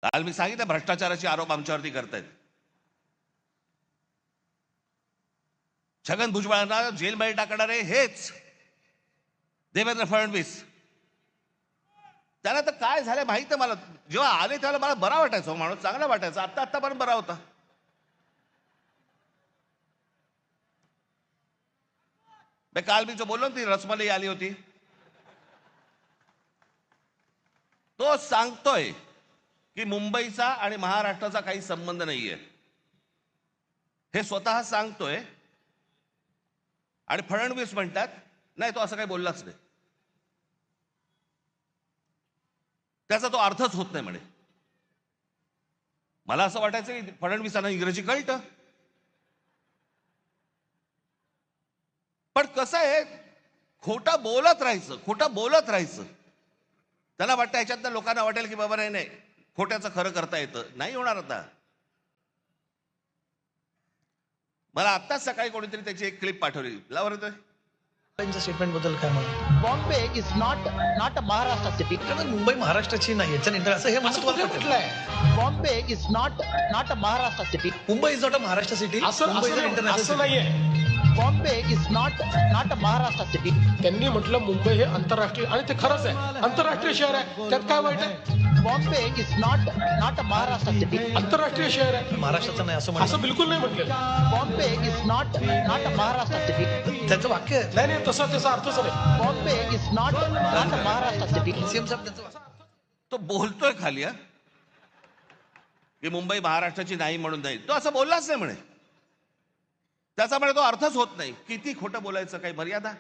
काल मी सांगितलं भ्रष्टाचाराचे आरोप आमच्यावरती करतायत. छगन भुजबळांना जेलमध्ये टाकणारे हेच देवेंद्र फडणवीस. त्यांना तर काय झालं माहित आहे मला. जेव्हा आले तेव्हा मला बरा वाटायचा, माणूस चांगला वाटायचा. आतापर्यंत बरा होता. काल मी जो बोललो ती रसमलाई आली होती, तो सांगतोय की मुंबईचा आणि महाराष्ट्राचा काही संबंध नाहीये, हे स्वतः सांगतोय. आणि फडणवीस म्हणतात नाही, तो असं काही बोललाच नाही, त्याचा तो अर्थच होत नाही म्हणे. मला असं वाटायचं की फडणवीसांना इंग्रजी कळतं. पण कसं आहे, खोटं बोलत राहायचं. त्यांना वाटतं ह्याच्यातनं लोकांना वाटेल की बाबा नाही, खोट्याचं खरं करता येतं. नाही होणार. आता मला आत्ताच सकाळी कोणीतरी त्याची एक क्लिप पाठवली. लावर स्टेटमेंट बद्दल काय म्हणा. Bombay is not a Maharashtra city. कारण मुंबई महाराष्ट्राची नाही याच्या असं हे म्हटलंय. Bombay is not a Maharashtra city. Mumbai is not a Maharashtra city. असं नाहीये. Bombay is not a Maharashtra city. त्यांनी म्हटलं मुंबई हे आंतरराष्ट्रीय, आणि ते खरंच आहे, आंतरराष्ट्रीय शहर आहे. त्यात काय वाईट आहे? Bombay is not a Maharashtra city. आंतरराष्ट्रीय शहर आहे, महाराष्ट्राचं नाही असं असं बिलकुल नाही म्हटलेलं. Bombay is not a Maharashtra city. त्याचं वाक्य आहे. नाही, तसं त्याचा अर्थच नाही. Bombay is not a Maharashtra city. CM साहेब त्यांचं तो बोलतोय खाली की मुंबई महाराष्ट्राची नाही म्हणून नाही. तो असं बोललाच नाही म्हणे. त्याचा म्हणे तो अर्थच होत नाही. किती खोटं बोलायचं, काही मर्यादा.